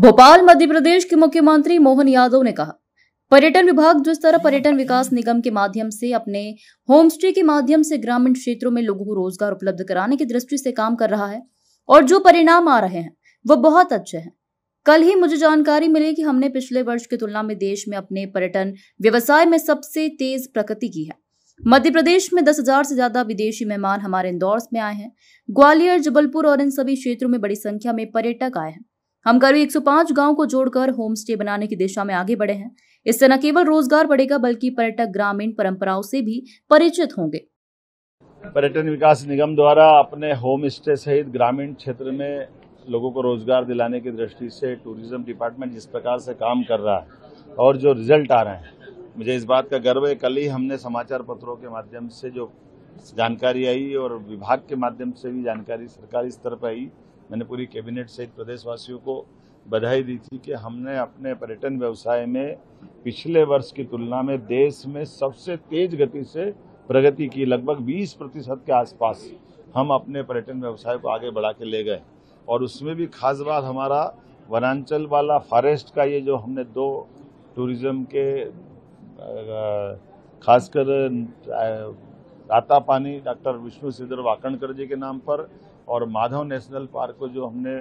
भोपाल मध्य प्रदेश के मुख्यमंत्री मोहन यादव ने कहा, पर्यटन विभाग जिस तरह पर्यटन विकास निगम के माध्यम से अपने होम स्टे के माध्यम से ग्रामीण क्षेत्रों में लोगों को रोजगार उपलब्ध कराने की दृष्टि से काम कर रहा है और जो परिणाम आ रहे हैं वो बहुत अच्छे हैं। कल ही मुझे जानकारी मिली कि हमने पिछले वर्ष की तुलना में देश में अपने पर्यटन व्यवसाय में सबसे तेज प्रगति की है। मध्य प्रदेश में 10,000 से ज्यादा विदेशी मेहमान हमारे इंदौर में आए हैं। ग्वालियर, जबलपुर और इन सभी क्षेत्रों में बड़ी संख्या में पर्यटक आए हैं। हम करीब 105 गांव को जोड़कर होम स्टे बनाने की दिशा में आगे बढ़े हैं। इससे न केवल रोजगार बढ़ेगा बल्कि पर्यटक ग्रामीण परंपराओं से भी परिचित होंगे। पर्यटन विकास निगम द्वारा अपने होम स्टे सहित ग्रामीण क्षेत्र में लोगों को रोजगार दिलाने की दृष्टि से टूरिज्म डिपार्टमेंट जिस प्रकार से काम कर रहा है और जो रिजल्ट आ रहे हैं, मुझे इस बात का गर्व है। कल ही हमने समाचार पत्रों के माध्यम से जो जानकारी आई और विभाग के माध्यम से भी जानकारी सरकारी स्तर पर आई, मैंने पूरी कैबिनेट सहित प्रदेशवासियों को बधाई दी थी कि हमने अपने पर्यटन व्यवसाय में पिछले वर्ष की तुलना में देश में सबसे तेज गति से प्रगति की। लगभग 20% के आसपास हम अपने पर्यटन व्यवसाय को आगे बढ़ा के ले गए और उसमें भी खास बात हमारा वनांचल वाला फॉरेस्ट का ये जो हमने 2 टूरिज्म के खासकर राता पानी डॉक्टर विष्णु सिद्धर वाकणकर जी के नाम पर और माधव नेशनल पार्क को जो हमने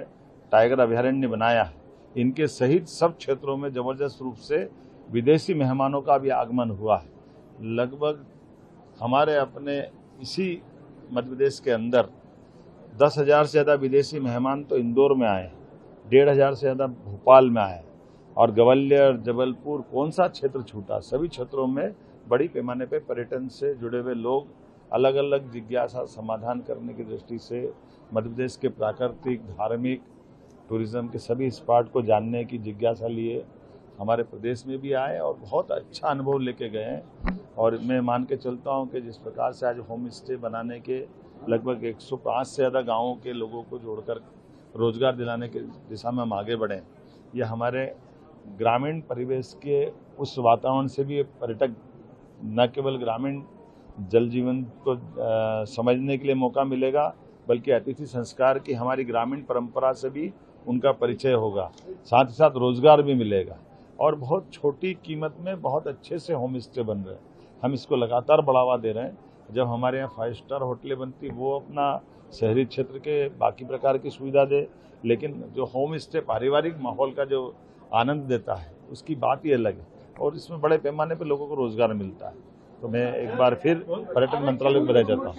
टाइगर अभयारण्य बनाया है, इनके सहित सब क्षेत्रों में जबरदस्त रूप से विदेशी मेहमानों का भी आगमन हुआ है। लगभग हमारे अपने इसी मध्य प्रदेश के अंदर 10,000 से ज़्यादा विदेशी मेहमान तो इंदौर में आए, 1,500 से ज़्यादा भोपाल में आए और ग्वालियर, जबलपुर, कौन सा क्षेत्र छूटा, सभी क्षेत्रों में बड़ी पैमाने पर पर्यटन से जुड़े हुए लोग अलग अलग जिज्ञासा समाधान करने की दृष्टि से मध्य प्रदेश के प्राकृतिक, धार्मिक, टूरिज्म के सभी स्पॉट को जानने की जिज्ञासा लिए हमारे प्रदेश में भी आए और बहुत अच्छा अनुभव लेके गए हैं। और मैं मान के चलता हूं कि जिस प्रकार से आज होम स्टे बनाने के लगभग 105 से ज़्यादा गाँवों के लोगों को जोड़कर रोजगार दिलाने की दिशा में हम आगे बढ़ें, यह हमारे ग्रामीण परिवेश के उस वातावरण से भी पर्यटक न केवल ग्रामीण जल जीवन को समझने के लिए मौका मिलेगा बल्कि अतिथि संस्कार की हमारी ग्रामीण परंपरा से भी उनका परिचय होगा, साथ ही साथ रोजगार भी मिलेगा और बहुत छोटी कीमत में बहुत अच्छे से होम स्टे बन रहे हैं। हम इसको लगातार बढ़ावा दे रहे हैं। जब हमारे यहाँ 5 स्टार होटलें बनती वो अपना शहरी क्षेत्र के बाकी प्रकार की सुविधा दे, लेकिन जो होम स्टे पारिवारिक माहौल का जो आनंद देता है उसकी बात ही अलग है और इसमें बड़े पैमाने पर लोगों को रोजगार मिलता है। तो मैं एक बार फिर पर्यटन मंत्रालय को बधाई देता हूँ।